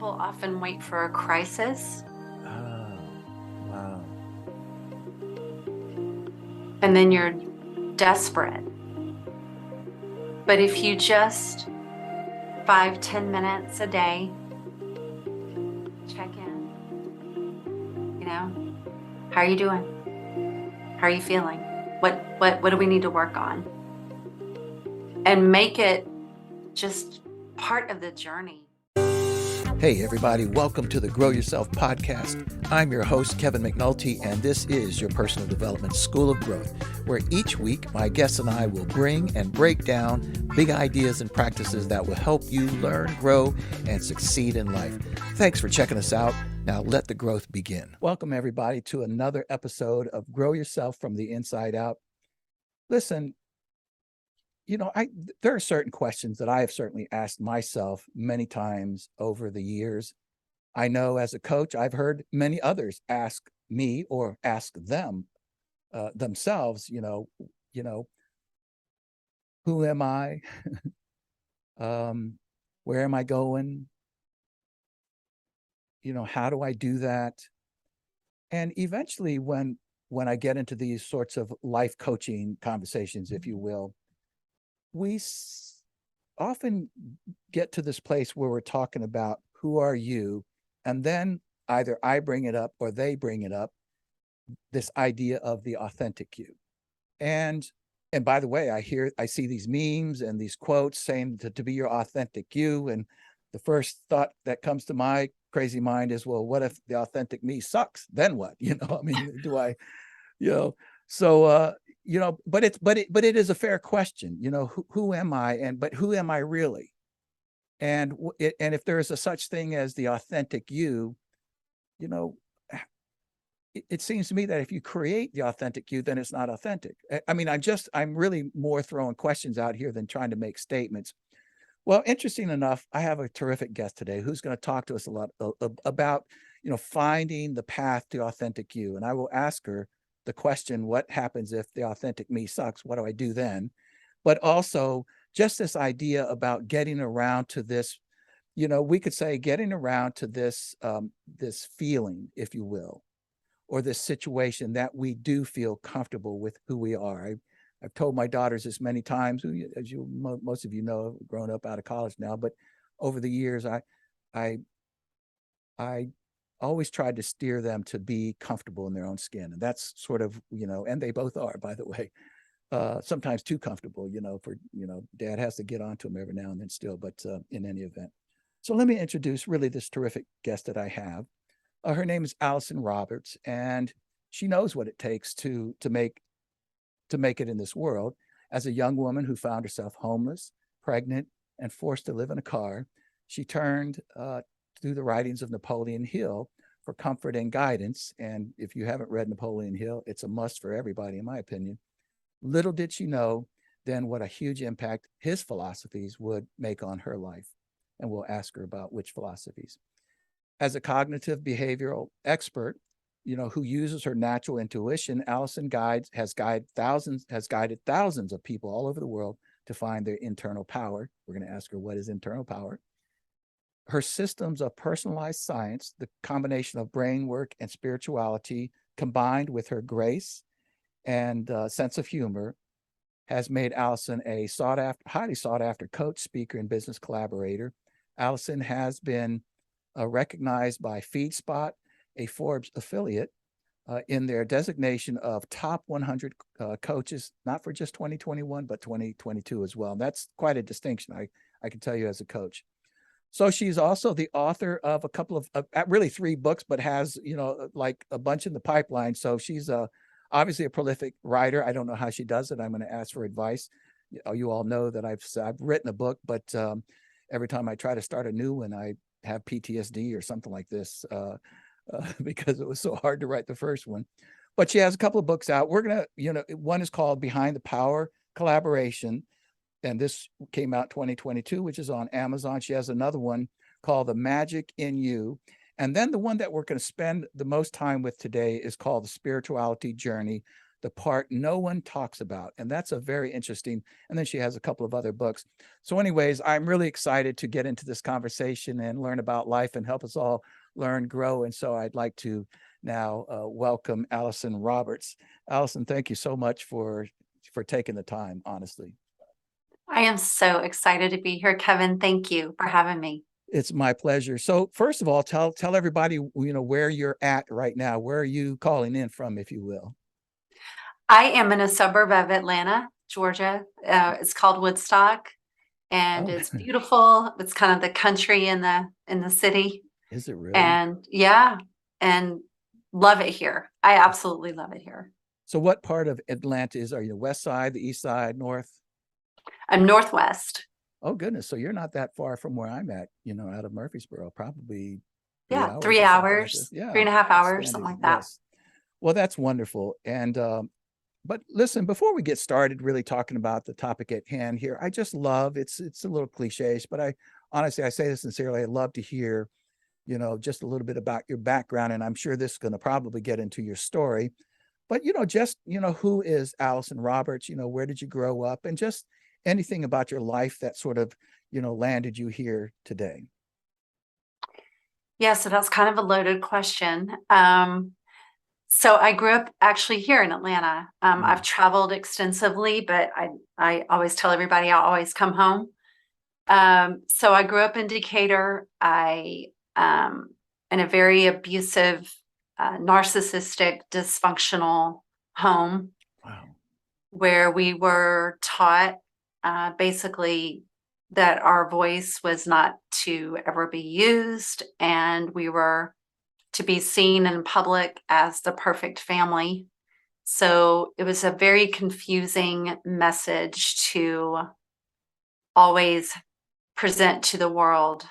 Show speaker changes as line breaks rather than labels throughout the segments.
People often wait for a crisis,
Oh, wow.
and then you're desperate. But if you just 5-10 minutes a day check in, how are you doing? How are you feeling? What do we need to work on? And make it just part of the journey.
Hey, everybody. Welcome to the Grow Yourself podcast. I'm your host, Kevin McNulty, and this is your personal development school of growth, where each week my guests and I will bring and break down big ideas and practices that will help you learn, grow, and succeed in life. Thanks for checking us out. Now let the growth begin. Welcome, everybody, to another episode of Grow Yourself from the Inside Out. Listen, there are certain questions that I have certainly asked myself many times over the years. I know as a coach, I've heard many others ask me or ask them themselves, who am I? Where am I going? How do I do that? And eventually when I get into these sorts of life coaching conversations, if you will, we often get to this place where we're talking about who are you, and then either I bring it up or they bring it up, this idea of the authentic you. And by the way, I see these memes and these quotes saying to be your authentic you, and the first thought that comes to my crazy mind is, well, what if the authentic me sucks? Then what? I mean, do I, you know, so but it is a fair question. Who am I, but who am I really? And if there is a such thing as the authentic you, it seems to me that if you create the authentic you, then it's not authentic. I mean, I'm really more throwing questions out here than trying to make statements. Well, interesting enough, I have a terrific guest today who's going to talk to us a lot about, finding the path to authentic you. And I will ask her the question, what happens if the authentic me sucks? What do I do then? But also just this idea about getting around to this, we could say getting around to this, this feeling, if you will, or this situation that we do feel comfortable with who we are. I've told my daughters this many times, as most of you know, I've grown up out of college now, but over the years, I always tried to steer them to be comfortable in their own skin. And that's sort of, and they both are, by the way, sometimes too comfortable, dad has to get onto them every now and then still, but in any event. So let me introduce really this terrific guest that I have. Her name is Allyson Roberts, and she knows what it takes to make it in this world. As a young woman who found herself homeless, pregnant, and forced to live in a car, she turned to the writings of Napoleon Hill for comfort and guidance. And if you haven't read Napoleon Hill, it's a must for everybody, in my opinion. Little did she know then what a huge impact his philosophies would make on her life. And we'll ask her about which philosophies. As a cognitive behavioral expert, who uses her natural intuition, Allyson has guided thousands of people all over the world to find their internal power. We're going to ask her what is internal power. Her systems of personalized science, the combination of brain work and spirituality, combined with her grace and sense of humor, has made Allyson a highly sought after coach, speaker, and business collaborator. Allyson has been recognized by FeedSpot, a Forbes affiliate, in their designation of top 100 coaches, not for just 2021, but 2022 as well. And that's quite a distinction, I can tell you as a coach. So she's also the author of a couple of, really 3 books, but has, like a bunch in the pipeline. So she's obviously a prolific writer. I don't know how she does it. I'm going to ask for advice. You all know that I've written a book, but every time I try to start a new one, I have PTSD or something like this because it was so hard to write the first one. But she has a couple of books out. We're going to, one is called Behind the Power Collaboration. And this came out 2022, which is on Amazon. She has another one called The Magic in You. And then the one that we're going to spend the most time with today is called The Spirituality Journey, the part no one talks about. And that's a very interesting, and then she has a couple of other books. So anyways, I'm really excited to get into this conversation and learn about life and help us all learn, grow. And so I'd like to now welcome Allyson Roberts. Allyson, thank you so much for taking the time, honestly.
I am so excited to be here, Kevin. Thank you for having me.
It's my pleasure. So first of all, tell everybody, where you're at right now. Where are you calling in from, if you will?
I am in a suburb of Atlanta, Georgia. It's called Woodstock, and
Oh,
it's beautiful. It's kind of the country in the city,
is it really?
and yeah, and love it here. I absolutely love it here.
So what part of Atlanta are you? West side, the east side, north?
I'm Northwest.
Oh goodness. So you're not that far from where I'm at, out of Murfreesboro, probably three
Yeah,
hours
three
or something like this.
hours, three
Yeah.
and a half hours, something
Outstanding.
like that.
Yes. Well, that's wonderful. And but listen, before we get started really talking about the topic at hand here, I just love it's a little cliche, but I honestly I say this sincerely, I love to hear, just a little bit about your background. And I'm sure this is going to probably get into your story. But just, who is Allyson Roberts? Where did you grow up? And just anything about your life that sort of, landed you here today.
Yeah, so that's kind of a loaded question. So I grew up actually here in Atlanta. I've traveled extensively, but I always tell everybody I'll always come home. So I grew up in Decatur. I in a very abusive, narcissistic, dysfunctional home
Wow.
where we were taught basically that our voice was not to ever be used, and we were to be seen in public as the perfect family. So it was a very confusing message to always present to the world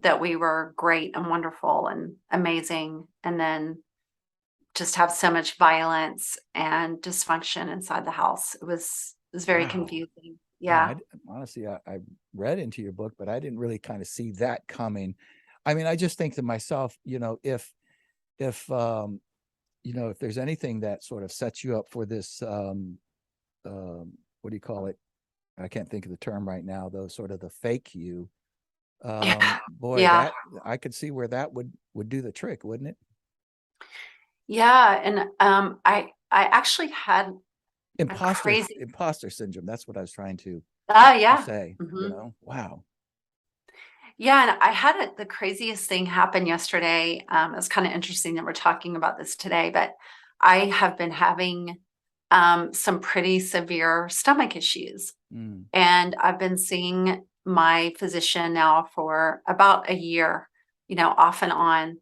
that we were great and wonderful and amazing, and then just have so much violence and dysfunction inside the house. It was very
Wow.
confusing.
Wow.
Yeah.
Honestly, I read into your book, but I didn't really kind of see that coming. I mean, I just think to myself, if if there's anything that sort of sets you up for this, what do you call it? I can't think of the term right now, though, sort of the fake you. Boy,
Yeah.
that I could see where that would do the trick, wouldn't it?
Yeah. And I actually had a crazy
Imposter syndrome. That's what I was trying to
yeah.
say,
Hmm.
Wow.
Yeah, and I had the craziest thing happen yesterday. It's kind of interesting that we're talking about this today, but I have been having some pretty severe stomach issues.
Mm.
And I've been seeing my physician now for about a year, off and on.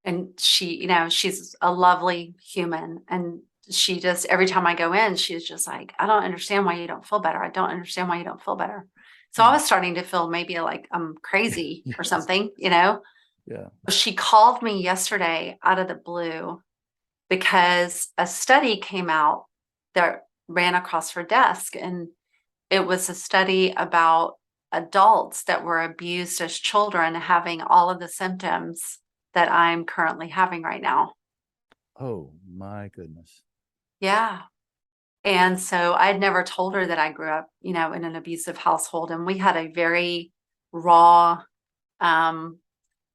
And she, she's a lovely human. And she just, every time I go in, she's just like, I don't understand why you don't feel better. I don't understand why you don't feel better. So I
Mm.
was starting to feel maybe like I'm crazy or
Yes.
something.
Yeah.
She called me yesterday out of the blue because a study came out that ran across her desk. And it was a study about adults that were abused as children having all of the symptoms that I'm currently having right now.
Oh my goodness.
Yeah. And so I had never told her that I grew up, in an abusive household. And we had a very raw, um,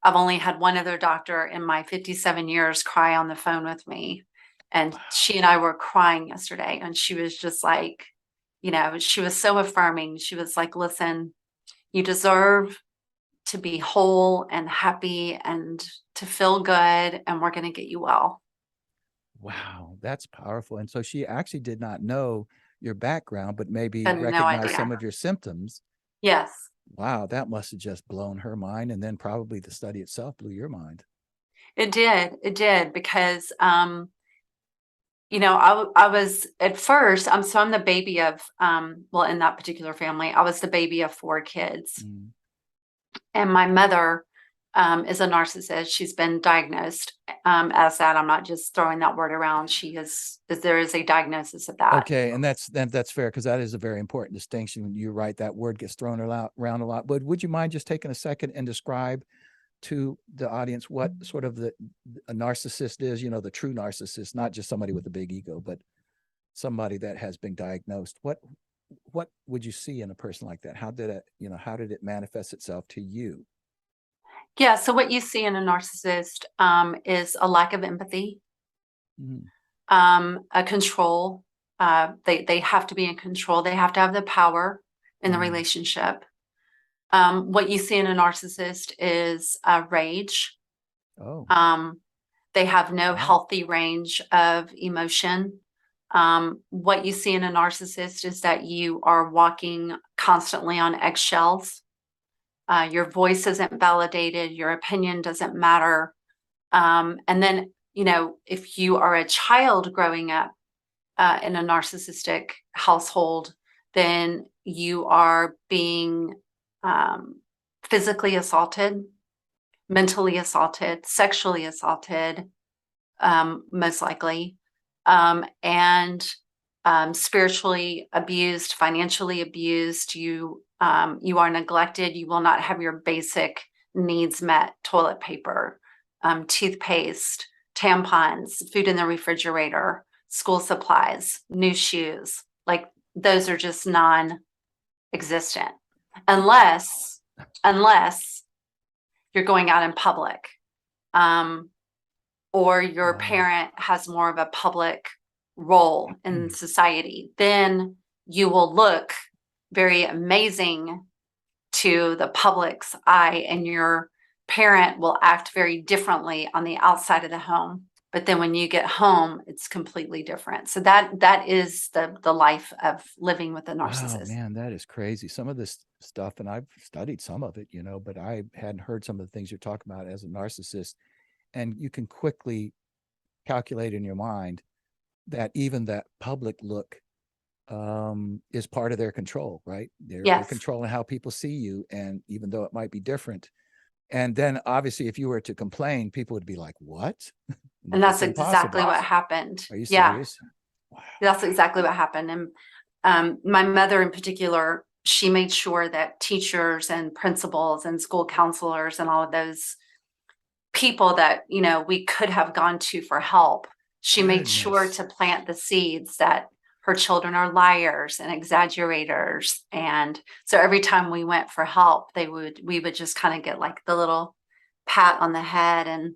I've only had one other doctor in my 57 years cry on the phone with me. And she and I were crying yesterday. And she was just like, she was so affirming. She was like, listen, you deserve to be whole and happy and to feel good. And we're going to get you well.
Wow, that's powerful. And so she actually did not know your background, but maybe
Had no
recognized some
idea.
of your symptoms.
Yes,
Wow, that must have just blown her mind. And then probably the study itself blew your mind.
it did. It did because, I was at first, so I'm the baby of, well, in that particular family, I was the baby of four kids.
Mm.
And my mother is a narcissist. She's been diagnosed as that. I'm not just throwing that word around. There is a diagnosis of that.
Okay, and that's fair because that is a very important distinction. You're right, that word gets thrown around a lot. But would you mind just taking a second and describe to the audience what sort of a narcissist is? The true narcissist, not just somebody with a big ego, but somebody that has been diagnosed, what would you see in a person like that? How did it manifest itself to you?
Yeah. So what you see in a narcissist is a lack of empathy,
Mm,
a control. They have to be in control. They have to have the power in the
mm.
relationship. What you see in a narcissist is rage.
Oh,
Um, they have no
wow.
healthy range of emotion. What you see in a narcissist is that you are walking constantly on eggshells. Your voice isn't validated, your opinion doesn't matter. And then, if you are a child growing up in a narcissistic household, then you are being um, physically assaulted, mentally assaulted, sexually assaulted, most likely, and spiritually abused, financially abused. You are neglected. You will not have your basic needs met: toilet paper, toothpaste, tampons, food in the refrigerator, school supplies, new shoes. Like those are just non-existent, unless you're going out in public. Um, or your
Wow.
parent has more of a public role in society, then you will look very amazing to the public's eye, and your parent will act very differently on the outside of the home. But then when you get home, it's completely different. So that is the life of living with a
Wow,
narcissist.
man, that is crazy. Some of this stuff, and I've studied some of it, but I hadn't heard some of the things you're talking about as a narcissist. And you can quickly calculate in your mind that even that public look is part of their control, right? They're
Yes.
controlling how people see you, and even though it might be different. And then obviously, if you were to complain, people would be like, "What?
And
It's
that's exactly
impossible.
what happened.
Are you
Yeah.
serious?" Wow.
That's exactly what happened. And my mother, in particular, she made sure that teachers and principals and school counselors and all of those people that we could have gone to for help, she made sure
Goodness.
to plant the seeds that her children are liars and exaggerators. And so every time we went for help, we would just kind of get like the little pat on the head and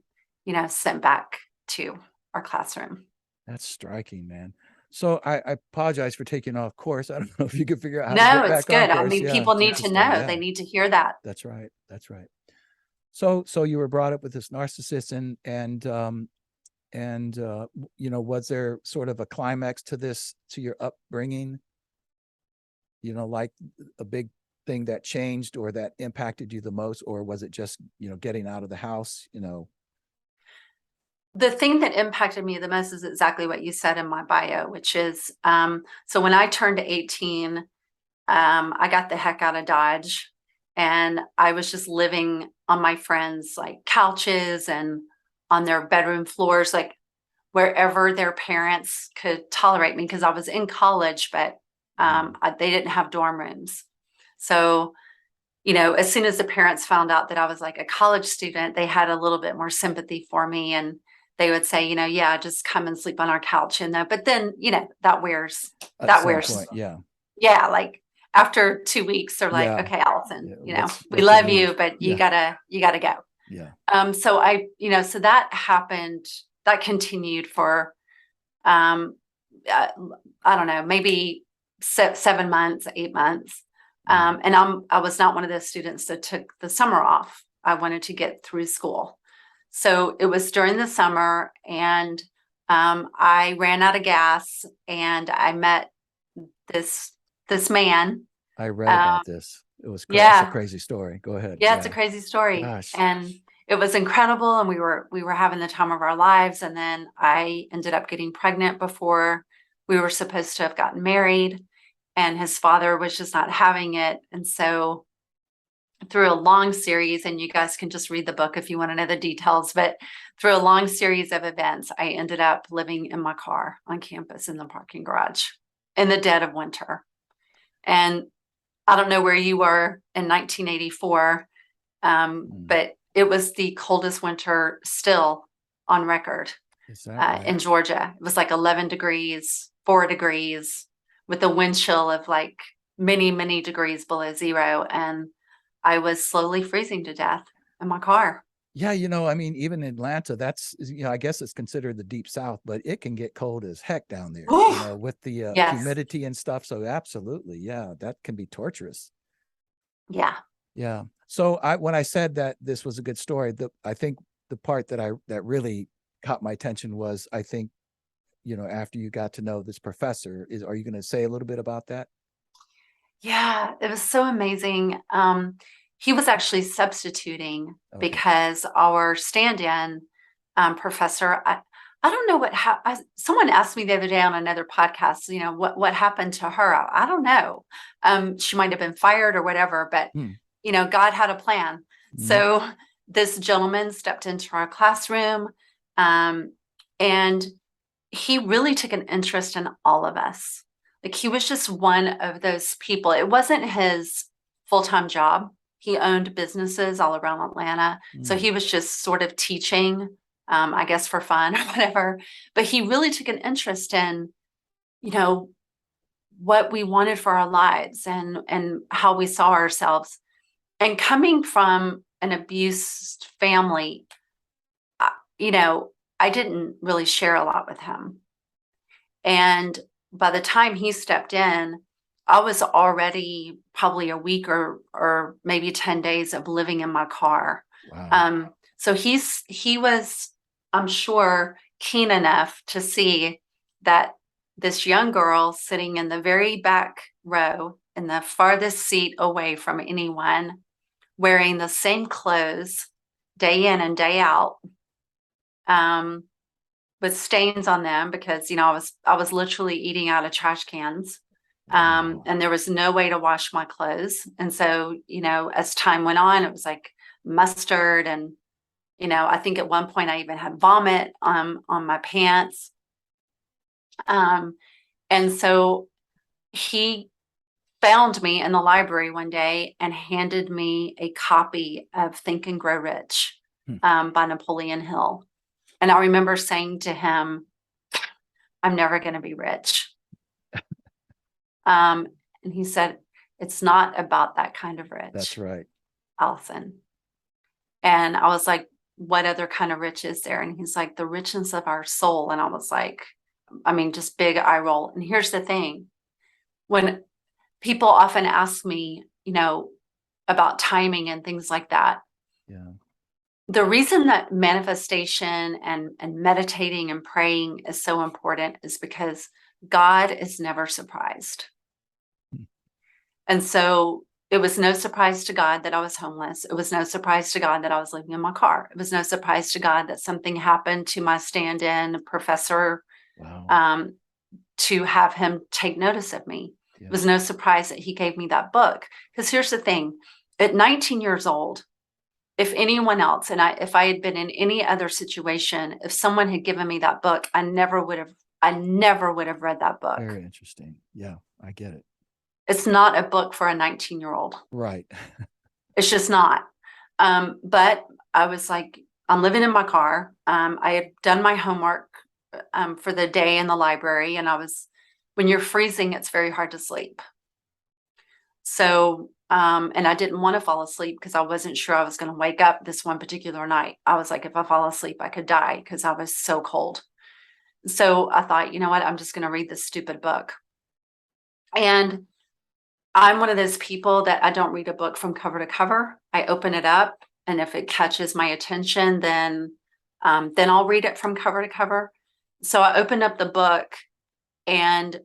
sent back to our classroom.
That's striking, man. So I apologize for taking off course. I don't know if you could figure out how to
No,
get
it's
back on
good. I
course.
mean,
Yeah,
people
it's
need to
interesting.
know. They
Yeah,
need to hear that.
that's right. That's right. So you were brought up with this narcissist, and was there sort of a climax to your upbringing? Like a big thing that changed or that impacted you the most, or was it just getting out of the house?
The thing that impacted me the most is exactly what you said in my bio, which is so when I turned 18, I got the heck out of Dodge, and I was just living on my friends' like couches and on their bedroom floors, like wherever their parents could tolerate me, because I was in college, but they didn't have dorm rooms. So, as soon as the parents found out that I was like a college student, they had a little bit more sympathy for me, and they would say, yeah, just come and sleep on our couch. But then, that wears,
At
that
some
wears,
point, yeah,
yeah, like after 2 weeks, they're like,
yeah,
okay, Allison,
yeah.
we
What's the
love
move?
you, but you
Yeah,
gotta go.
yeah.
So that happened, that continued for, um, uh, I don't know, maybe 7 months, 8 months.
Mm.
And I was not one of those students that took the summer off. I wanted to get through school. So it was during the summer, and I ran out of gas, and I met this this man.
I read
Um,
about this. It was it's a
yeah,
crazy story. Go ahead.
yeah, it's a
Yeah.
crazy story,
Gosh.
and it was incredible, and we were having the time of our lives. And then I ended up getting pregnant before we were supposed to have gotten married, and his father was just not having it. And so through a long series, and you guys can just read the book if you want to know the details, but through a long series of events, I ended up living in my car on campus in the parking garage in the dead of winter. And I don't know where you were in 1984,
Mm.
but it was the coldest winter still on record
Is that right?
in Georgia. It was like 11 degrees. 4 degrees with a wind chill of like many, many degrees below zero. And I was slowly freezing to death in my car.
Yeah, I mean, even in Atlanta, that's, I guess it's considered the deep South, but it can get cold as heck down there,
Ooh,
with the
yes.
humidity and stuff. So absolutely, yeah, that can be torturous.
Yeah.
Yeah. So when I said that this was a good story, I think the part that really caught my attention was, I think, after you got to know this professor, are you going to say a little bit about that?
Yeah, it was so amazing. He was actually substituting
Okay.
because our stand-in professor, I don't know someone asked me the other day on another podcast, what happened to her. I don't know. She might have been fired or whatever, but
Hmm.
God had a plan.
Mhm.
So this gentleman stepped into our classroom, um, and he really took an interest in all of us. Like he was just one of those people. It wasn't his full-time job. He owned businesses all around Atlanta. So
Mm.
he was just sort of teaching, I guess for fun or whatever. But he really took an interest in, you know, what we wanted for our lives and how we saw ourselves. And coming from an abused family, I- you know, I didn't really share a lot with him. And by the time he stepped in, I was already probably a week or maybe 10 days of living in my car.
Wow.
So he was, I'm sure, keen enough to see that this young girl sitting in the very back row in the farthest seat away from anyone, wearing the same clothes day in and day out, um, with stains on them because I was literally eating out of trash cans.
Wow.
And there was no way to wash my clothes. And so, as time went on, it was like mustard and I think at one point I even had vomit on my pants. Um, and so he found me in the library one day and handed me a copy of Think and Grow Rich,
Hmm.
by Napoleon Hill. And I remember saying to him, I'm never going to be rich. Um, and he said, it's not about that kind of
That's
rich,
right.
Allyson. And I was like, what other kind of rich is there? And he's like, the richness of our soul. And I was like, I mean, just big eye roll. And here's the thing, when people often ask me, about timing and things like that,
Yeah.
the reason that manifestation and meditating and praying is so important is because God is never surprised.
Hmm.
And so it was no surprise to God that I was homeless. It was no surprise to God that I was living in my car. It was no surprise to God that something happened to my stand-in professor,
Wow.
um, to have him take notice of me. It
Yeah.
was no surprise that he gave me that book. Because here's the thing, at 19 years old, if anyone else, if I had been in any other situation, if someone had given me that book, I never would have read that book.
Very interesting. Yeah, I get it.
It's not a book for a 19-year-old.
Right.
It's just not. But I was like, I'm living in my car. I had done my homework for the day in the library, and when you're freezing, it's very hard to sleep. So, and I didn't want to fall asleep because I wasn't sure I was going to wake up this one particular night. I was like, if I fall asleep, I could die because I was so cold. So I thought, you know what? I'm just going to read this stupid book. And I'm one of those people that I don't read a book from cover to cover. I open it up, and if it catches my attention, then I'll read it from cover to cover. So I opened up the book, and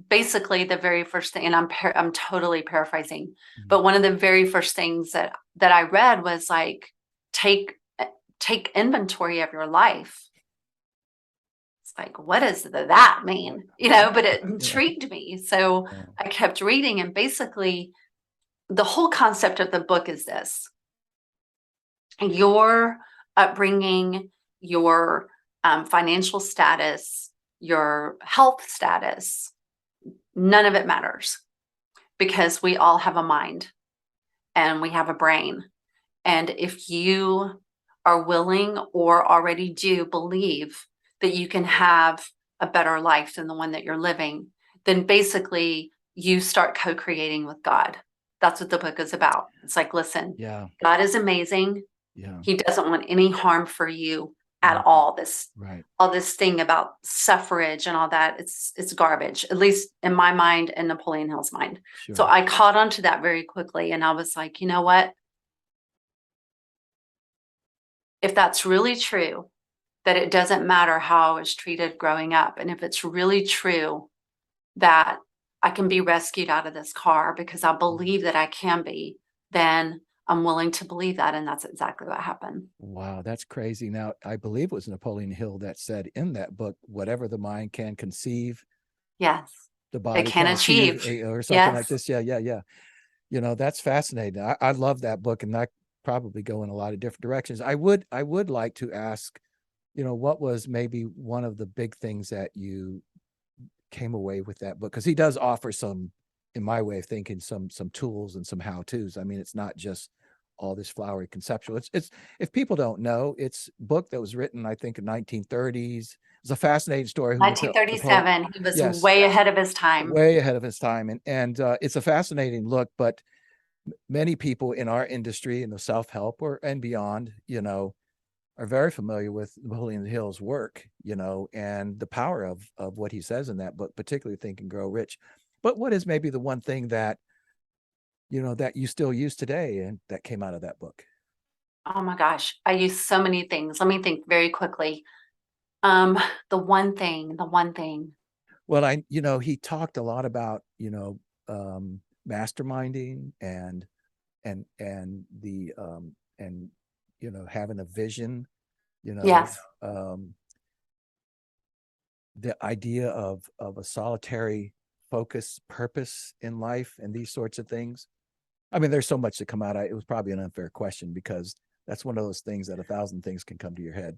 basically the very first thing, and I'm totally paraphrasing,
Mhm.
but one of the very first things that I read was like, take inventory of your life. It's like, what does that
What?
mean? But it
Yeah.
intrigued me. So
Yeah.
I kept reading, and basically the whole concept of the book is this: your upbringing, your financial status, your health status, none of it matters, because we all have a mind and we have a brain. And if you are willing or already do believe that you can have a better life than the one that you're living, then basically you start co-creating with God. That's what the book is about. It's like, listen,
Yeah.
God is amazing.
Yeah.
He doesn't want any harm for you at
Mhm.
all.
Right.
All this thing about suffrage and all that, it's garbage, at least in my mind and Napoleon Hill's mind. So
Sure.
I caught on to that very quickly. And I was like, you know what? If that's really true, that it doesn't matter how I was treated growing up, and if it's really true that I can be rescued out of this car because I
Mhm.
believe that I can be, then I'm willing to believe that. And that's exactly what happened.
Wow, that's crazy. Now, I believe it was Napoleon Hill that said in that book, whatever the mind can conceive,
Yes.
the
It
body
can
can achieve,
achieve.
or something like
Yes.
this. Yeah, yeah, yeah. That's fascinating. I love that book, and that probably go in a lot of different directions. I would like to ask, what was maybe one of the big things that you came away with that book? Because he does offer some, in my way of thinking, some tools and some how tos. I mean, it's not just all this flowery conceptual. It's if people don't know, it's a book that was written, I think, in 1930s. It's a fascinating story. Who Napoleon?
1937. He was
Yes,
way ahead of his time.
way ahead of his time, and it's a fascinating look. But many people in our industry, in the self help or and beyond, are very familiar with Napoleon Hill's work, and the power of what he says in that book, particularly Think and Grow Rich. But what is maybe the one thing that that you still use today and that came out of that book?
Oh my gosh, I use so many things. Let me think very quickly. Um, the one thing.
Well, he talked a lot about, masterminding and the and having a vision, you know,
Yes.
um, the idea of a solitary focus, purpose in life, and these sorts of things. I mean, there's so much to come out. It was probably an unfair question because that's one of those things that a thousand things can come to your head.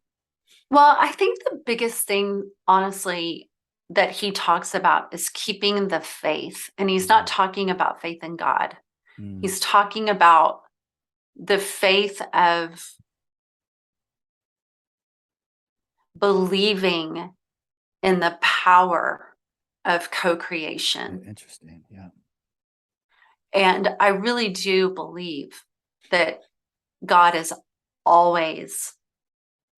Well, I think the biggest thing, honestly, that he talks about is keeping the faith. And he's not
Mm,
talking about faith in God.
mm,
He's talking about the faith of believing in the power of co-creation.
interesting. Yeah.
And I really do believe that God is always,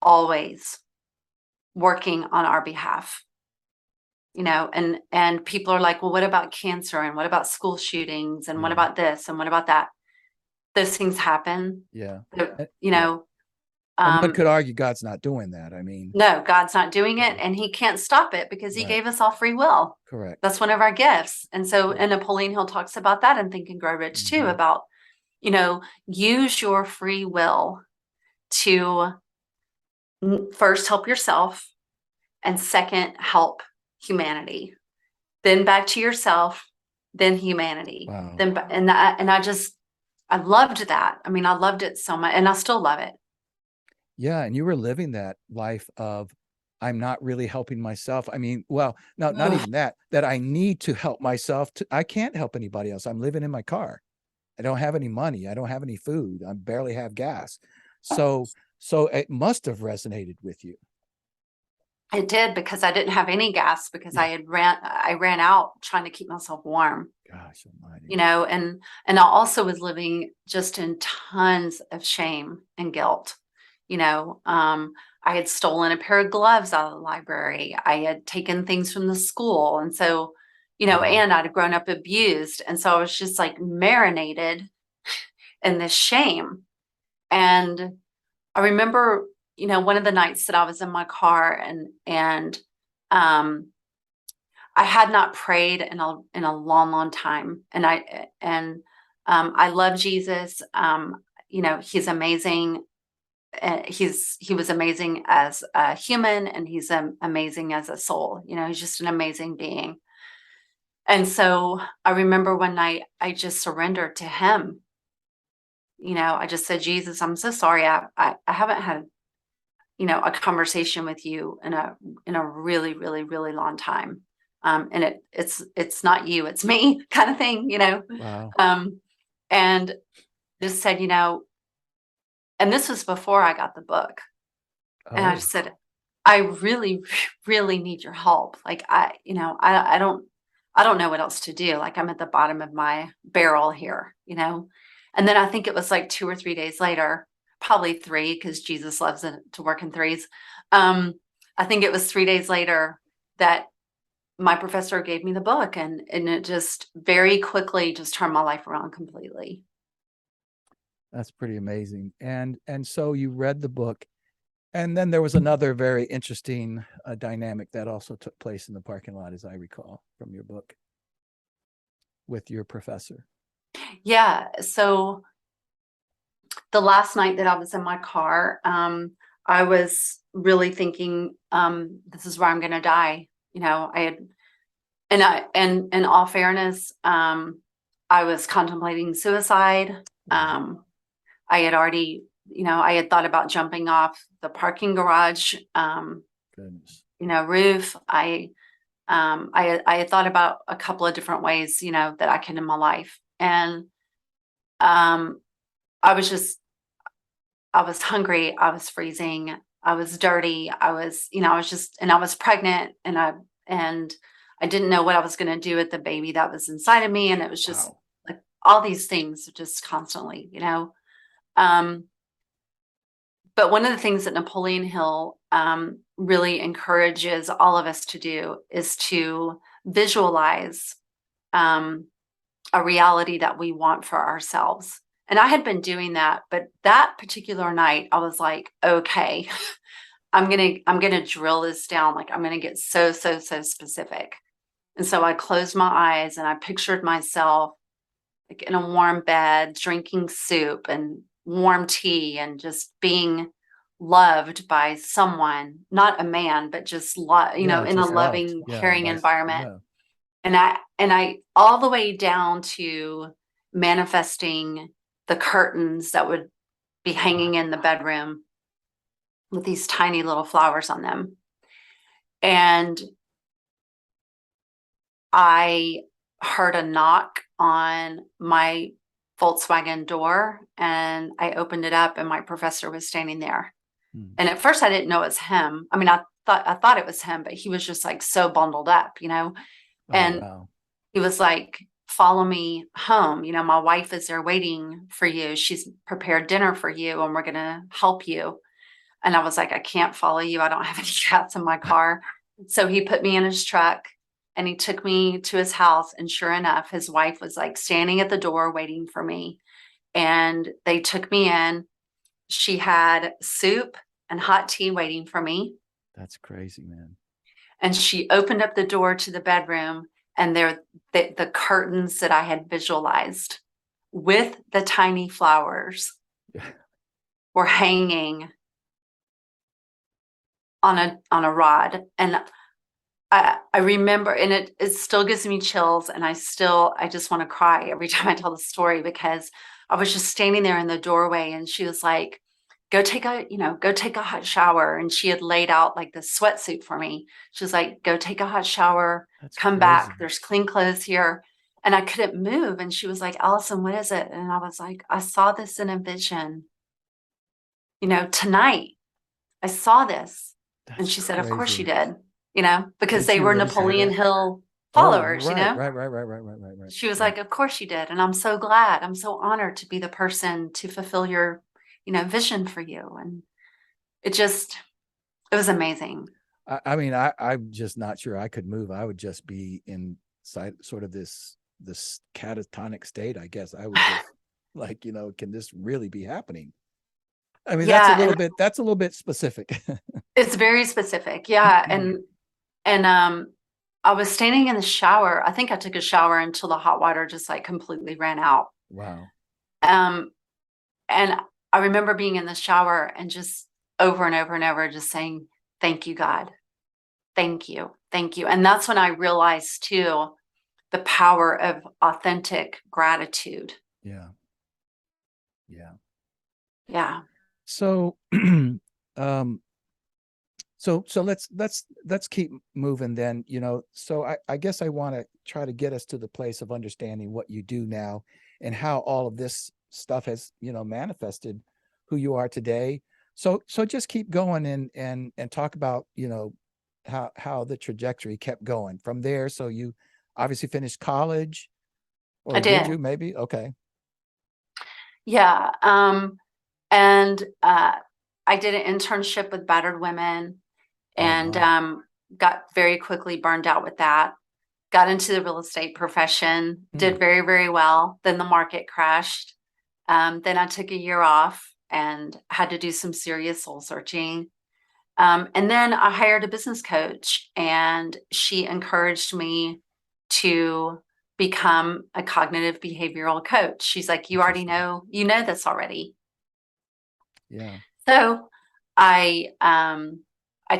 always working on our behalf. And people are like, well, what about cancer, and what about school shootings, and what
Yeah.
about this, and what about that? Those things happen.
Yeah.
They're-
Uh,
you
yeah.
know
And one
um
could argue God's not doing that. I mean,
no, God's not doing it,
yeah,
and he can't stop it because he
right.
gave us all free will.
Correct.
That's one of our gifts. And so,
Correct.
and Napoleon Hill talks about that in Think and Grow Rich too,
Hmm.
about use your free will to first help yourself, and second help humanity, then back to yourself, then humanity,
Wow.
then I loved that. I mean, I loved it so much, and I still love it.
Yeah, and you were living that life of I'm not really helping myself. I mean, well, no, not
Ugh.
even that, that I need to help myself I can't help anybody else. I'm living in my car. I don't have any money. I don't have any food. I barely have gas. So it must have resonated with you.
It did, because I didn't have any gas, because
Yeah.
I ran out trying to keep myself warm,
Gosh almighty.
and I also was living just in tons of shame and guilt. I had stolen a pair of gloves out of the library. I had taken things from the school. And so,
Wow.
and I'd grown up abused. And so I was just like marinated in this shame. And I remember, one of the nights that I was in my car, and um I had not prayed in a long, long time. And I love Jesus. He's amazing. He was amazing as a human, and he's amazing as a soul. He's just an amazing being. And so I remember one night I just surrendered to him. I just said, Jesus, I'm so sorry. I haven't had a conversation with you in a really, really, really long time. And it's not you, it's me, kind of thing.
Wow.
Um, and just said, and this was before I got the book. And I
Oh,
just said, I really, really need your help. Like I don't know what else to do. Like I'm at the bottom of my barrel here, you know? And then I think it was like 2 or 3 days later, probably 3, because Jesus loves it to work in threes. Um, I think it was 3 days later that my professor gave me the book, and it just very quickly just turned my life around completely.
That's pretty amazing. And so you read the book, and then there was another very interesting dynamic that also took place in the parking lot, as I recall from your book, with your professor.
Yeah. So the last night that I was in my car, I was really thinking, this is where I'm going to die. You know, I had, and in all fairness, I was contemplating suicide.
Wow.
I had already, I had thought about jumping off the parking garage,
Goodness.
roof. I had thought about a couple of different ways, that I can in my life. And, I was just I was hungry, I was freezing, I was dirty, I was just, and I was pregnant, and I didn't know what I was going to do with the baby that was inside of me. And it was just
Wow.
like all these things just constantly, Um, but one of the things that Napoleon Hill really encourages all of us to do is to visualize um, a reality that we want for ourselves. And I had been doing that, but that particular night, I was like, okay, I'm gonna drill this down. Like I'm gonna get so, so, so specific. And so I closed my eyes and I pictured myself like in a warm bed, drinking soup and warm tea and just being loved by someone, not a man, but just
Yeah,
in a
just loved.
loving,
Yeah,
caring environment.
yeah.
And I all the way down to manifesting the curtains that would be hanging in the bedroom with these tiny little flowers on them. And I heard a knock on my Volkswagen door, and I opened it up and my professor was standing there.
Hmm.
And at first I didn't know it was him. I mean, I thought it was him, but he was just like so bundled up.
Oh,
And
wow.
he was like, follow me home. My wife is there waiting for you. She's prepared dinner for you and we're going to help you. And I was like, I can't follow you. I don't have any cats in my car. So he put me in his truck and he took me to his house. And sure enough, his wife was like standing at the door waiting for me. And they took me in. She had soup and hot tea waiting for me.
That's crazy, man.
And she opened up the door to the bedroom, and there the curtains that I had visualized with the tiny flowers
Yeah.
were hanging on a rod. And I remember, and it still gives me chills, and I just want to cry every time I tell the story, because I was just standing there in the doorway and she was like, go take a hot shower. And she had laid out like this sweatsuit for me. She was like, go take a hot shower,
That's
come
crazy.
back. There's clean clothes here. And I couldn't move. And she was like, Allison, what is it? And I was like, I saw this in a vision, tonight. I saw this. And
That's
she said, of course you
crazy.
did, because
Did
they
she
were
really say
Napoleon
that?
Hill
Oh,
followers,
right, right, right, right, right, right, right, right.
She was
Yeah.
like, of course you did. And I'm so glad. I'm so honored to be the person to fulfill your, vision for you. And it just, it was amazing.
I mean, I'm just not sure I could move. I would just be in sort of this catatonic state, I guess. I would just like, can this really be happening? I mean,
Yeah. And
that's a little bit specific.
it's very specific. Yeah. And I was standing in the shower. I think I took a shower until the hot water just like completely ran out.
Wow.
Um, and I remember being in the shower and just over and over and over just saying, thank you, God. Thank you. Thank you. And that's when I realized too the power of authentic gratitude.
Yeah. Yeah.
Yeah.
So um so let's keep moving then, so I guess I want to try to get us to the place of understanding what you do now and how all of this stuff has, manifested who you are today. So just keep going and talk about, how the trajectory kept going from there. So you obviously finished college,
I
or did
did.
you maybe? Okay.
Yeah. And I did an internship with battered women
Oh,
and
wow.
got very quickly burned out with that. Got into the real estate profession,
Hmm.
did very, very well. Then the market crashed. Then I took a year off and had to do some serious soul searching. And then I hired a business coach, and she encouraged me to become a cognitive behavioral coach. She's like, you already
Interesting.
know, you know this already.
Yeah.
So I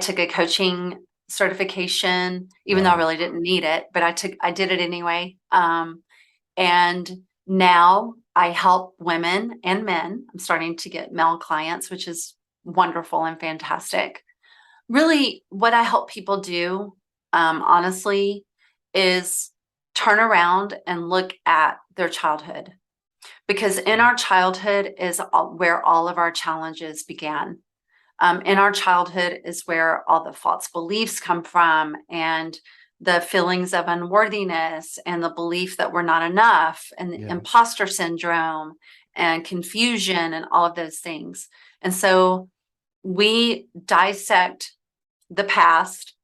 took a coaching certification, even though I
Wow.
really didn't need it, but I did it anyway. And now I help women and men. I'm starting to get male clients, which is wonderful and fantastic. Really, what I help people do, honestly, is turn around and look at their childhood, because in our childhood is where all of our challenges began. In our childhood is where all the false beliefs come from, and the feelings of unworthiness, and the belief that we're not enough, and the
Yeah.
imposter syndrome, and confusion, and all of those things. And so we dissect the past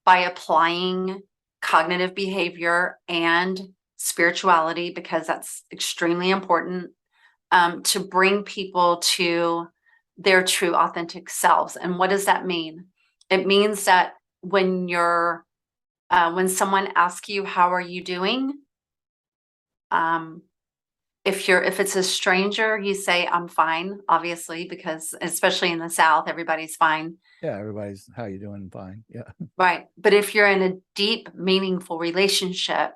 by applying cognitive behavior and spirituality, because that's extremely important, to bring people to their true authentic selves. And what does that mean? It means that when someone asks you, how are you doing? Um, if it's a stranger, you say, I'm fine, obviously, because especially in the South, everybody's fine.
Yeah. Everybody's, how you doing? Fine. Yeah.
Right. But if you're in a deep, meaningful relationship,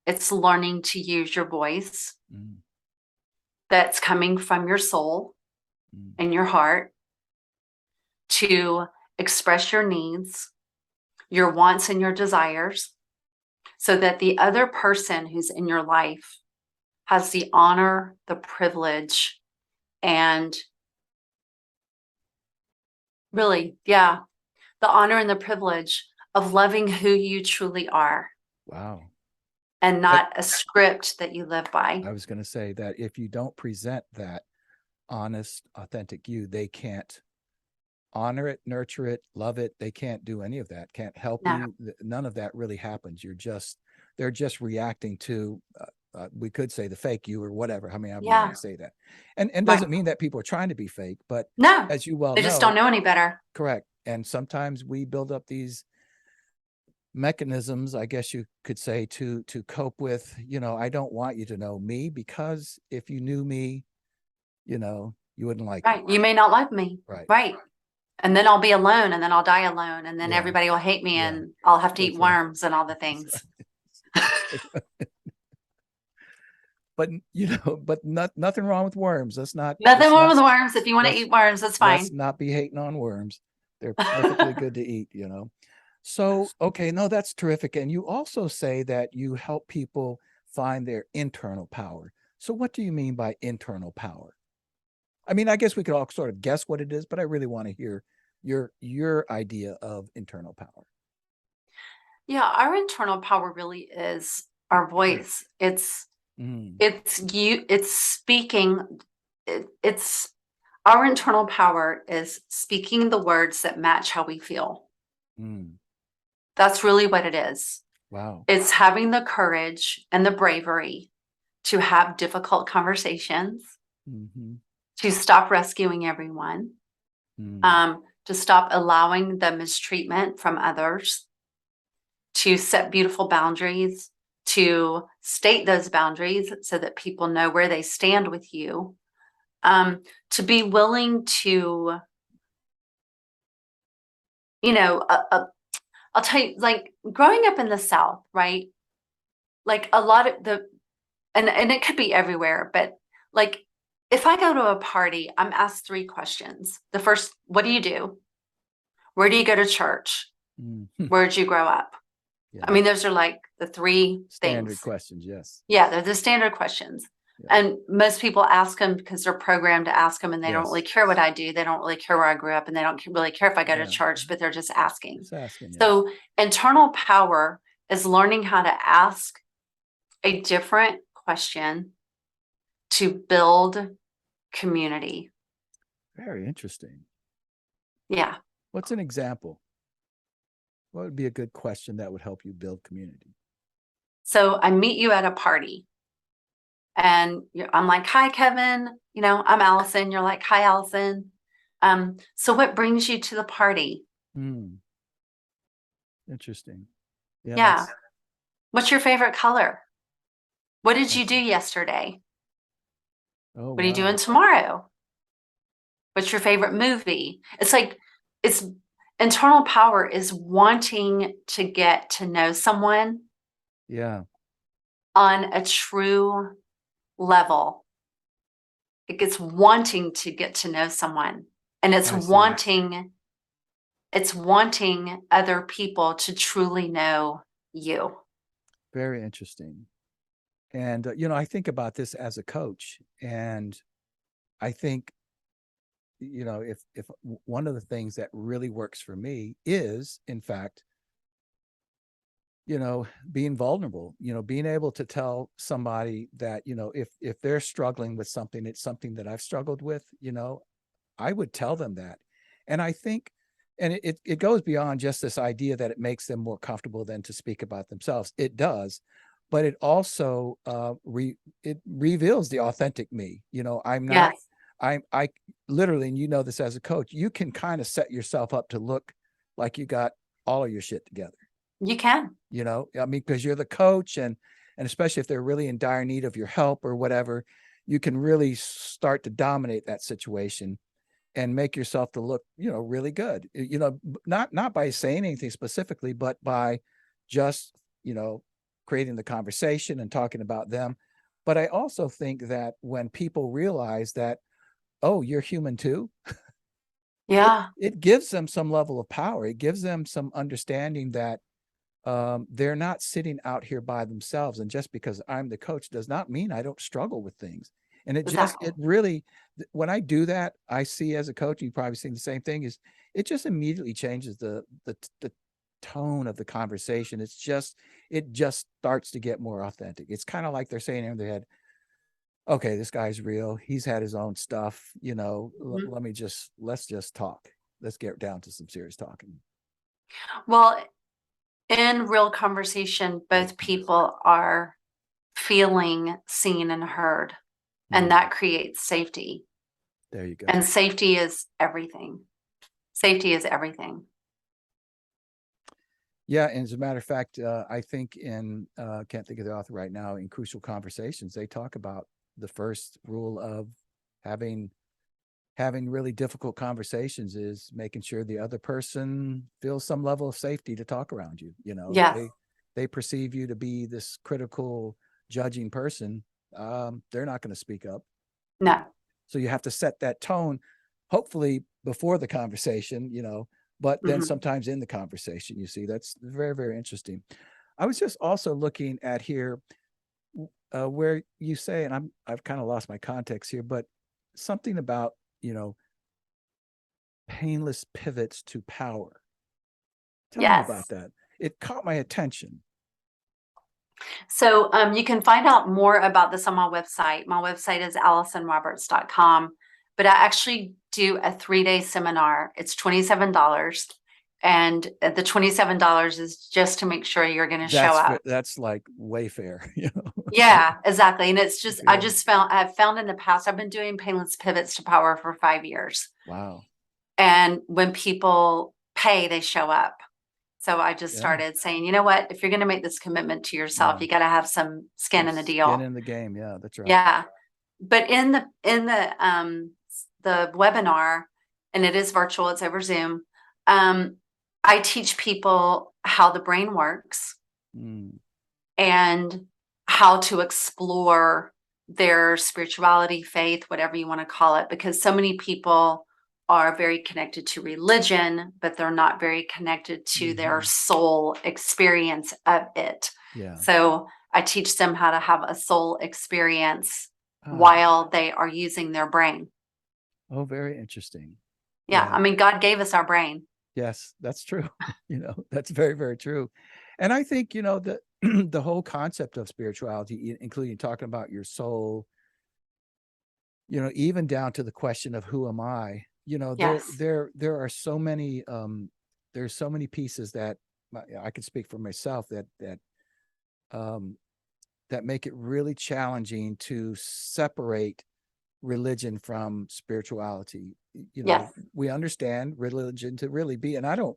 it's learning to use your voice
Mm,
that's coming from your soul
mm,
and your heart to express your needs, your wants, and your desires, so that the other person who's in your life has the honor, the privilege, and really, yeah, the honor and the privilege of loving who you truly are,
wow.
and
But
not a script that you live by.
I was going to say that if you don't present that honest, authentic you, they can't honor it, nurture it, love it. They can't do any of that, can't help
No.
you. None of that really happens. They're just reacting to, we could say the fake you or whatever. I mean, however you want
Yeah.
to say that. And
Right.
doesn't mean that people are trying to be fake, but
No,
as you well
they just don't
know,
know any better.
correct. And sometimes we build up these mechanisms, I guess you could say, to cope with, I don't want you to know me, because if you knew me, you wouldn't like me.
Right. You may not love me.
Right.
Right. And then I'll be alone, and then I'll die alone, and then
Yeah.
everybody will hate me,
Yeah.
and I'll have to eat
That's right.
worms and all the
That's
things.
right. But but nothing wrong with worms. Let's not
Nothing
let's
wrong
not
with worms. If you want to
let's
eat worms, that's
let's
fine.
not be hating on worms. They're perfectly good to eat. So, okay, no, that's terrific. And you also say that you help people find their internal power. So what do you mean by internal power? I mean, I guess we could all sort of guess what it is, but I really want to hear your idea of internal power.
Yeah, our internal power really is our voice.
Mm,
It's speaking. It's our internal power is speaking the words that match how we feel.
mm,
That's really what it is.
wow.
It's having the courage and the bravery to have difficult conversations,
Hmm.
to stop rescuing everyone,
Mm,
to stop allowing the mistreatment from others, to set beautiful boundaries, to state those boundaries so that people know where they stand with you, to be willing to, you know, I'll tell you, like growing up in the South, right? Like a lot of and it could be everywhere, but like if I go to a party, I'm asked three questions. The first, what do you do? Where do you go to church?
mm.
Where did you grow up? I
Yeah.
mean, those are like the three
Standard
things.
questions. Yes.
Yeah, they're the standard questions. And most people ask them because they're programmed to ask them, and they don't really
Yes.
care what I do. They don't really care where I grew up, and they don't really care if I go to
Yeah.
church, but they're just asking.
Just asking. Yeah.
So internal power is learning how to ask a different question to build community.
Very interesting.
Yeah.
What's an example? What would be a good question that would help you build community?
So I meet you at a party, and I'm like, "Hi, Kevin. I'm Allison." You're like, "Hi, Allison. So what brings you to the party?"
Hmm. Interesting. Yeah,
Yeah.
that's
"What's your favorite color? What did you
that's
do yesterday?
oh
What are you doing
wow.
tomorrow? What's your favorite movie?" It's like, it's internal power is wanting to get to know someone
Yeah,
on a true level. It's wanting to get to know someone, and
I see.
it's wanting other people to truly know you.
Very interesting. And I think about this as a coach, and I think if one of the things that really works for me is, in fact, being vulnerable, being able to tell somebody that, if they're struggling with something, it's something that I've struggled with, I would tell them that. And I think, and it goes beyond just this idea that it makes them more comfortable than to speak about themselves. It does, but it also it reveals the authentic me. I'm not,
Yes,
I literally, and this as a coach, you can kind of set yourself up to look like you got all of your shit together.
you can.
I mean, because you're the coach, and especially if they're really in dire need of your help or whatever, you can really start to dominate that situation and make yourself to look, really good. Not by saying anything specifically, but by just, creating the conversation and talking about them. But I also think that when people realize that, oh, you're human too, it
Yeah,
it gives them some level of power. It gives them some understanding that they're not sitting out here by themselves. And just because I'm the coach does not mean I don't struggle with things. And
exactly.
it really, when I do that, I see as a coach, you've probably seen the same thing, is it just immediately changes the tone of the conversation. It just starts to get more authentic. It's kind of like they're saying in their head, okay, this guy's real. He's had his own stuff,
Mhm.
let's just talk. Let's get down to some serious talking.
Well, in real conversation,
Real
both
conversation.
people are feeling seen and heard, and
Hmm.
that creates safety.
There you go.
And safety is everything. Safety is everything.
Yeah, and as a matter of fact, I think can't think of the author right now. In Crucial Conversations, they talk about the first rule of having having really difficult conversations is making sure the other person feels some level of safety to talk around you. If
Yes.
they perceive you to be this critical, judging person, they're not going to speak up. You know,
No.
so you have to set that tone, hopefully before the conversation. But then
Mhm.
sometimes in the conversation, you see, that's very, very interesting. I was just also looking at here where you say, and I've kind of lost my context here, but something about, you know, painless pivots to power. Tell me about
Yes.
that. It caught my attention.
So you can find out more about this on my website. My website is AllysonRoberts.com, but I actually do a 3-day seminar. It's $27. And the $27 is just to make sure you're going to show up.
That's like Wayfair,
Yeah, exactly. And it's just,
Yeah.
I've found in the past, I've been doing painless pivots to power for 5 years.
Wow.
And when people pay, they show up. So I just
Yeah.
started saying, you know what, if you're going to make this commitment to yourself,
Yeah.
you got to have some skin
Some
in the
skin
deal.
in the game. Yeah, that's right.
Yeah. But in the webinar, and it is virtual, it's over Zoom. I teach people how the brain works
Mm,
and how to explore their spirituality, faith, whatever you want to call it, because so many people are very connected to religion, but they're not very connected to their
hmm.
soul experience of it.
Yeah.
So I teach them how to have a soul experience
Ah,
while they are using their brain.
oh, very interesting.
Yeah,
Yeah.
I mean, God gave us our brain.
Yes, that's true. That's very, very true. And I think, the the whole concept of spirituality, including talking about your soul, even down to the question of who am I,
Yes,
there are so many there's so many pieces that I can speak for myself um that make it really challenging to separate religion from spirituality.
yes,
We understand religion to really be, and I don't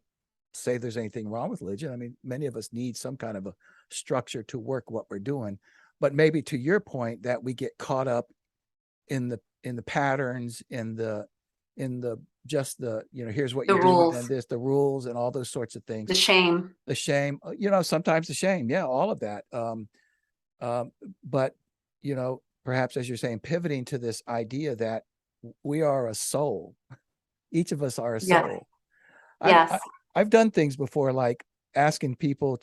say there's anything wrong with religion. I mean, many of us need some kind of a structure to work what we're doing. But maybe to your point, that we get caught up in the patterns, in the just the, here's what
the
you do, then
rules,
this, the rules, and all those sorts of things.
the shame.
The shame, sometimes the shame, yeah, all of that. Um, but perhaps, as you're saying, pivoting to this idea that we are a soul. Each of us are a
Yes,
soul. I've
yes,
I've done things before, like asking people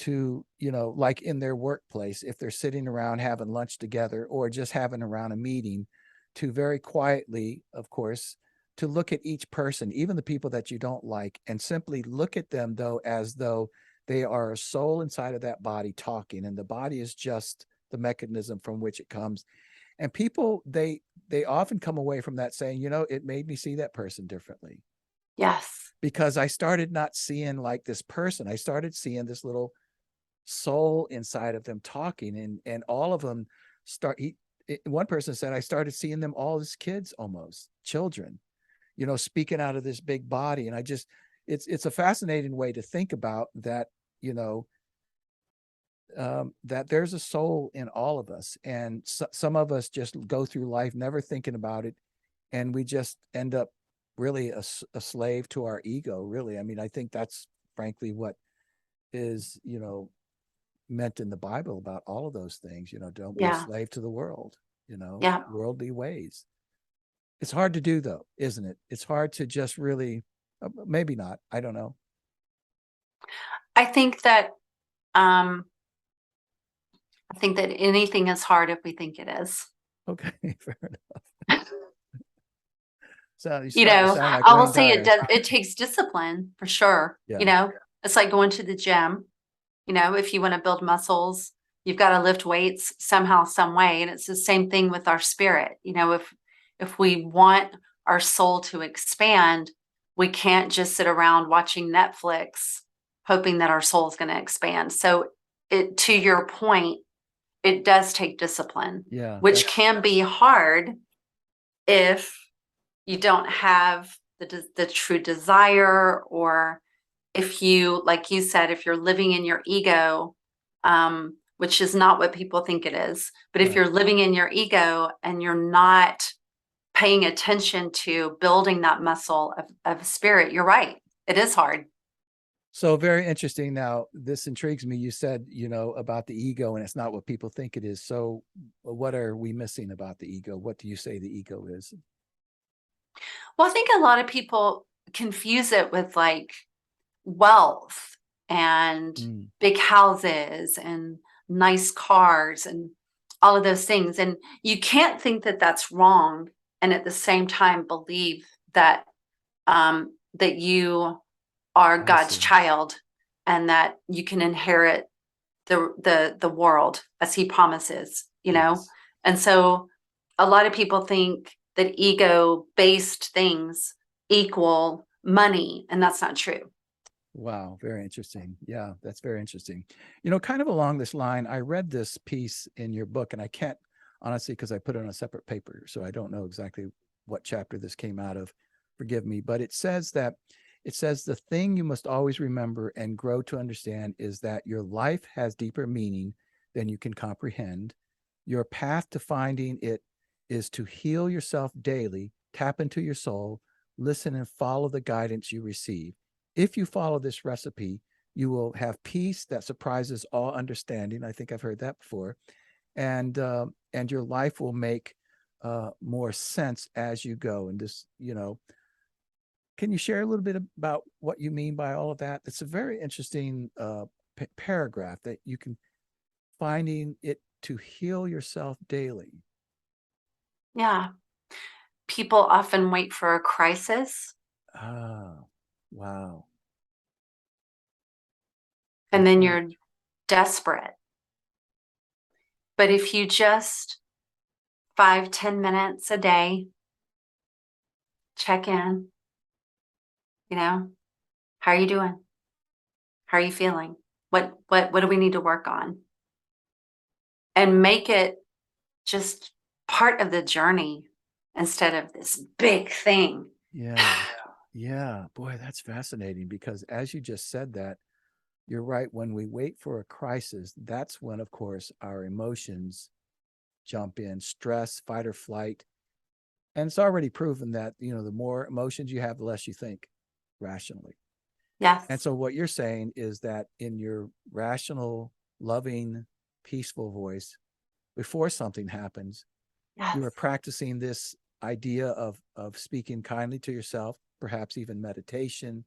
like in their workplace, if they're sitting around having lunch together or just having around a meeting, to very quietly, of course, to look at each person, even the people that you don't like, and simply look at them though as though they are a soul inside of that body talking, and the body is just the mechanism from which it comes. And people, they often come away from that saying, it made me see that person differently,
yes,
because I started not seeing like this person. I started seeing this little soul inside of them talking, and all of them one person said, I started seeing them all as kids, almost children, speaking out of this big body. And I just, it's a fascinating way to think about that, you know that there's a soul in all of us, and some of us just go through life never thinking about it, and we just end up really a slave to our ego, really. I mean, I think that's frankly what is, meant in the Bible about all of those things. Don't be a
yeah,
slave to the world,
yeah.
worldly ways. It's hard to do, though, isn't it? It's hard to just really, maybe not. I don't know.
I think that um I think that anything is hard if we think it is.
Okay, fair enough. So you're
You
starting to
know,
sound like
I will
Wayne
say
Dyer.
it takes discipline for sure.
Yeah,
It's like going to the gym. If you want to build muscles, you've got to lift weights somehow, some way. And it's the same thing with our spirit. If we want our soul to expand, we can't just sit around watching Netflix hoping that our soul is going to expand. So it to your point, it does take discipline,
yeah,
which
that's
can be hard if you don't have the true desire, or if you, like you said, if you're living in your ego, which is not what people think it is, but if
right.
you're living in your ego and you're not paying attention to building that muscle of spirit, you're right. It is hard.
So very interesting. Now, this intrigues me. You said, about the ego, and it's not what people think it is. So, what are we missing about the ego? What do you say the ego is?
Well, I think a lot of people confuse it with like wealth and
Mm,
big houses and nice cars and all of those things. And you can't think that that's wrong and at the same time believe that you are
I
God's
see.
child and that you can inherit the world as he promises.
Yes.
And so a lot of people think that ego based things equal money, and that's not true.
Wow, very interesting. Yeah, that's very interesting. Kind of along this line, I read this piece in your book, and I can't honestly, because I put it on a separate paper, so I don't know exactly what chapter this came out of. Forgive me, but it says the thing you must always remember and grow to understand is that your life has deeper meaning than you can comprehend. Your path to finding it is to heal yourself daily, tap into your soul, listen and follow the guidance you receive. If you follow this recipe, you will have peace that surprises all understanding. I think I've heard that before, and your life will make more sense as you go. And this, can you share a little bit about what you mean by all of that? It's a very interesting paragraph that you can finding it to heal yourself daily.
Yeah. People often wait for a crisis
Ah, wow.
and
That's
then
right.
you're desperate. But if you just 5, 10 minutes a day, check in, you know, how are you doing? How are you feeling? What do we need to work on? And make it just part of the journey instead of this big thing.
Yeah. Yeah. Boy, that's fascinating because as you just said that, you're right. When we wait for a crisis, that's when, of course, our emotions jump in, stress, fight or flight. And it's already proven that, the more emotions you have, the less you think rationally. And
Yes.
so what you're saying is that in your rational, loving, peaceful voice, before something happens, you
Yes.
are practicing this idea of speaking kindly to yourself, perhaps even meditation.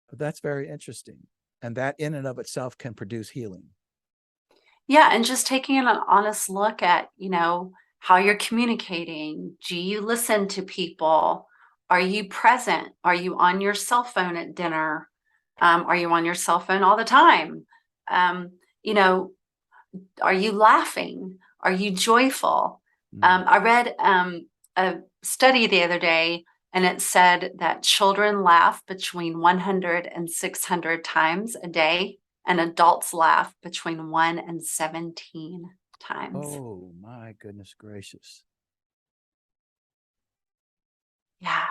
But that's very interesting. And that in and of itself can produce healing.
Yeah, and just taking an honest look at, how you're communicating. Do you listen to people? Are you present? Are you on your cell phone at dinner? Are you on your cell phone all the time? Um, you know, are you laughing? Are you joyful?
Mm.
I read a study the other day, and it said that children laugh between 100 and 600 times a day, and adults laugh between 1 and 17 times.
Oh, my goodness gracious.
Yeah.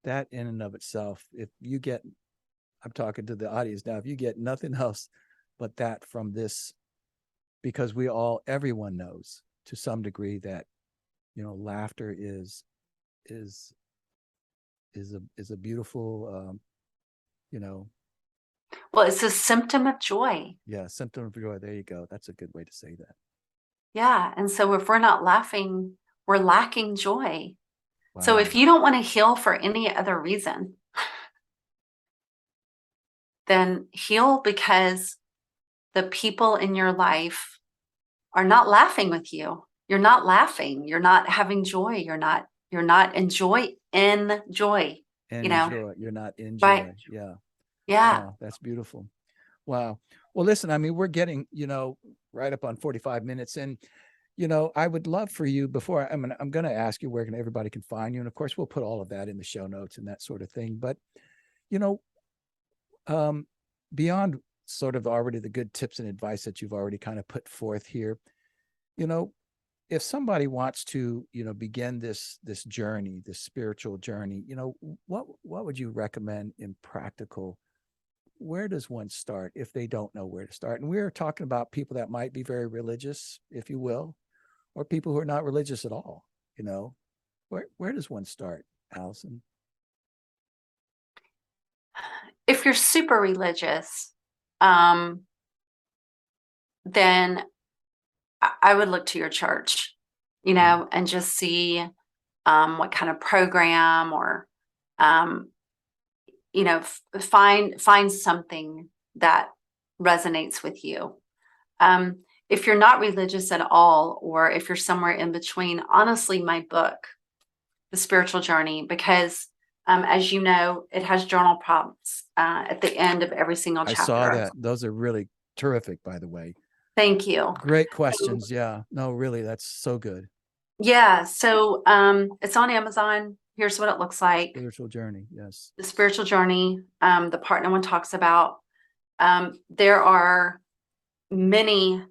That in and of itself, if you get, I'm talking to the audience now, if you get nothing else but that from this, because everyone knows to some degree that, laughter is is a beautiful, you know,
Well, it's a symptom of joy.
yeah, symptom of joy. There you go. That's a good way to say that.
Yeah. And so if we're not laughing, we're lacking joy. So if
Wow.
you don't want to heal for any other reason, then heal because the people in your life are not laughing with you. You're not laughing. You're not having joy. You're not in joy,
And
you know,
enjoy. You're not in
right?
joy. Yeah.
Yeah.
Wow. That's beautiful. Wow. Well, listen, I mean, we're getting, right up on 45 minutes. And, I would love for you before I'm going to ask you where everybody can find you. And of course, we'll put all of that in the show notes and that sort of thing. But, you know, um, beyond sort of already the good tips and advice that you've already kind of put forth here, you know, if somebody wants to, begin this journey, this spiritual journey, what would you recommend in practical? Where does one start if they don't know where to start? And we're talking about people that might be very religious, if you will, or people who are not religious at all. You know, where does one start, Allyson?
If you're super religious, um, then I would look to your church,
Mm.
and just see what kind of program or um, find something that resonates with you. Um, if you're not religious at all, or if you're somewhere in between, honestly, my book, The Spiritual Journey, because as you know, it has journal prompts at the end of every single
I saw
chapter.
that. Those are really terrific, by the way.
Thank you.
Great
So,
questions. Yeah. No, really, that's so good.
yeah, so it's on Amazon. Here's what it looks like.
Spiritual journey. Yes.
The Spiritual Journey, the part no one talks about. There are many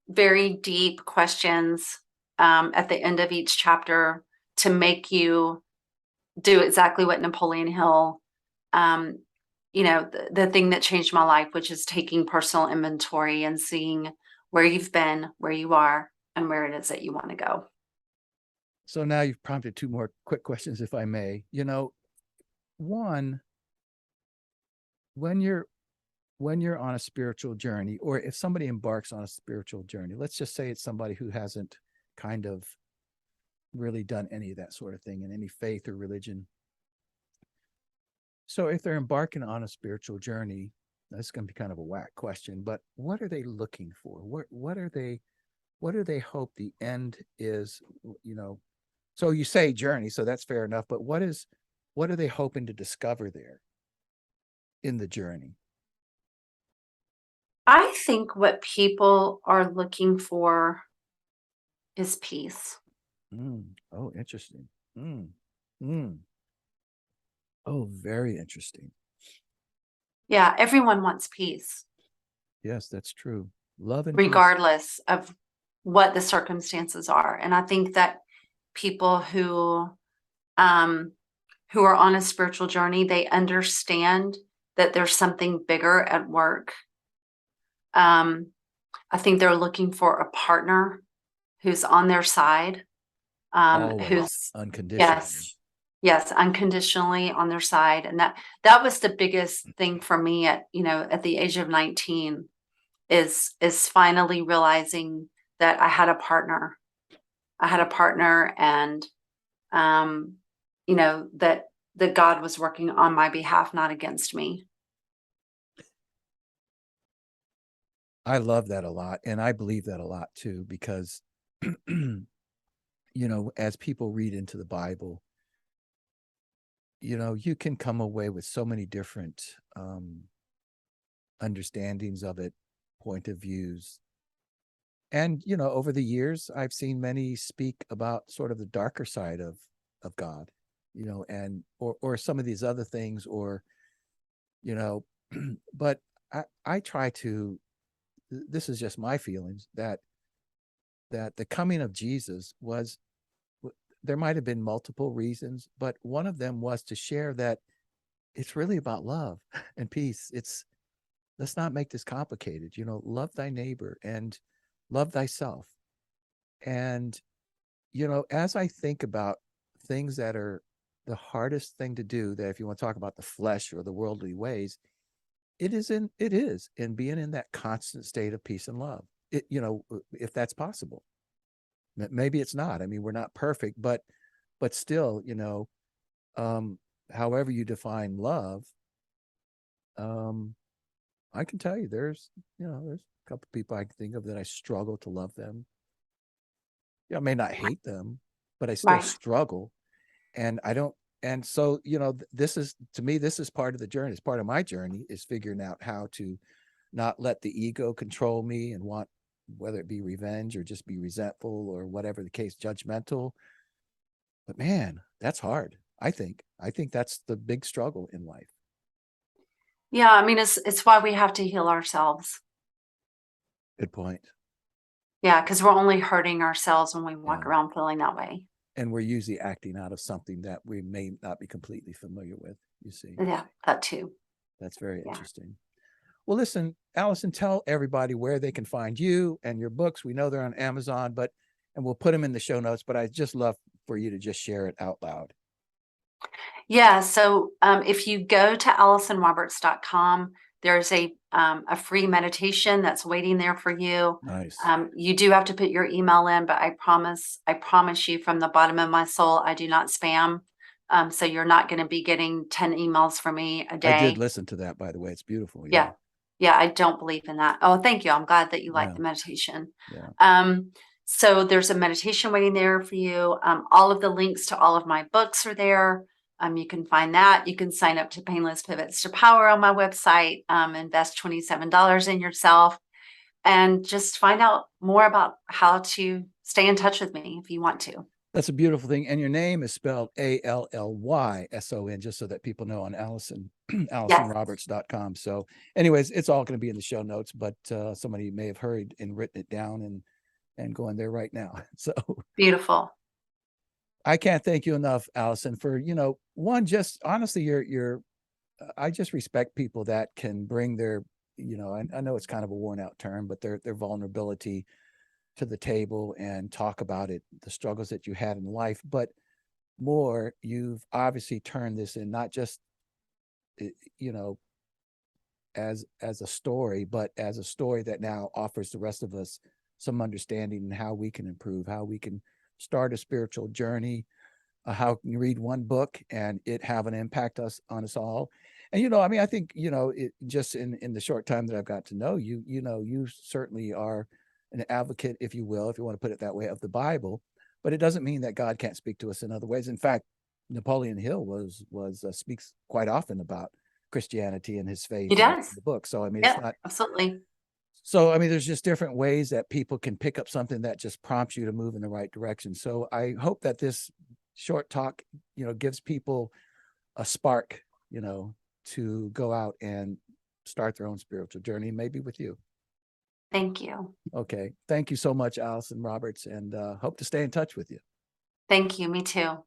very deep questions at the end of each chapter to make you do exactly what Napoleon Hill, um, the thing that changed my life, which is taking personal inventory and seeing where you've been, where you are, and where it is that you want to go.
So now you've prompted two more quick questions, if I may. One, when you're on a spiritual journey, or if somebody embarks on a spiritual journey, let's just say it's somebody who hasn't kind of really done any of that sort of thing in any faith or religion. So if they're embarking on a spiritual journey, that's going to be kind of a whack question, but what are they looking for? What are they what do they hope the end is, you know? So you say journey, so that's fair enough, but what are they hoping to discover there in the journey?
I think what people are looking for is peace.
Oh, interesting. Mm, mm. Oh, very interesting.
Yeah, everyone wants peace,
Yes, that's true. Love and peace.
regardless of what the circumstances are. And I think that people um, who are on a spiritual journey, they understand that there's something bigger at work. Um, I think they're looking for a partner who's on their side,
Always
who's
unconditionally.
yes, yes, unconditionally on their side, and that was the biggest thing for me at at the age of 19 is finally realizing that I had a partner. I had a partner, and um, that God was working on my behalf, not against me.
I love that a lot. And I believe that a lot too, because, as people read into the Bible, you can come away with so many different understandings of it, point of views. And, over the years, I've seen many speak about sort of the darker side of God, and or some of these other things, or, you know, but I try to, this is just my feelings, that the coming of Jesus was, there might have been multiple reasons, but one of them was to share that it's really about love and peace. It's, let's not make this complicated. Love thy neighbor and love thyself. And, as I think about things that are the hardest thing to do, that if you want to talk about the flesh or the worldly ways, it is in being in that constant state of peace and love. If that's possible. Maybe it's not. I mean, we're not perfect, but still, um, however you define love, um, I can tell you there's a couple people I can think of that I struggle to love them. I may not hate them, but I still
Right.
struggle. And I don't, and so, this is, to me, this is part of the journey. It's part of my journey, is figuring out how to not let the ego control me and want, whether it be revenge or just be resentful or whatever the case, judgmental. But man, that's hard. I think that's the big struggle in life.
Yeah, I mean, it's why we have to heal ourselves.
Good point.
Yeah, because we're only hurting ourselves when we walk
Yeah.
around feeling that way.
And we're usually acting out of something that we may not be completely familiar with, you see.
Yeah, that too.
That's very
Yeah.
interesting. Well, listen, Allyson, tell everybody where they can find you and your books. We know they're on Amazon, and we'll put them in the show notes, but I just love for you to just share it out loud.
Yeah. So if you go to AllysonRoberts.com, there's a free meditation that's waiting there for you.
Nice.
You do have to put your email in, but I promise you from the bottom of my soul, I do not spam. So you're not going to be getting 10 emails from me a
I did
day.
listen to that, by the way. It's beautiful. Yeah.
Yeah. Yeah. I don't believe in that. Oh, thank you. I'm glad that you like
Yeah.
the meditation.
Yeah.
So there's a meditation waiting there for you. All of the links to all of my books are there. You can find that. You can sign up to Painless Pivots to Power on my website, invest $27 in yourself, and just find out more about how to stay in touch with me if you want to.
That's a beautiful thing. And your name is spelled Allyson, just so that people know on Allyson,
Yes,
AllysonRoberts.com. So, anyways, it's all going to be in the show notes, but somebody may have hurried and written it down and going there right now. So
beautiful.
I can't thank you enough, Allyson, for, one, just honestly, I just respect people that can bring their, I know it's kind of a worn out term, but their vulnerability to the table and talk about it, the struggles that you had in life. But more, you've obviously turned this in, not just, you know, as a story, but as a story that now offers the rest of us some understanding and how we can improve, how we can start a spiritual journey, how can you read one book and it have an impact on us all. And I mean, I think, it just in the short time that I've got to know you, you certainly are an advocate, if you will, if you want to put it that way, of the Bible. But it doesn't mean that God can't speak to us in other ways. In fact, Napoleon Hill was speaks quite often about Christianity and his
He
faith in
does.
the book. So I mean, it's
Yeah,
not.
absolutely.
So I mean, there's just different ways that people can pick up something that just prompts you to move in the right direction. So I hope that this short talk, gives people a spark, to go out and start their own spiritual journey, maybe with you.
Thank you.
Okay. Thank you so much, Allyson Roberts, and hope to stay in touch with you.
Thank you. Me too.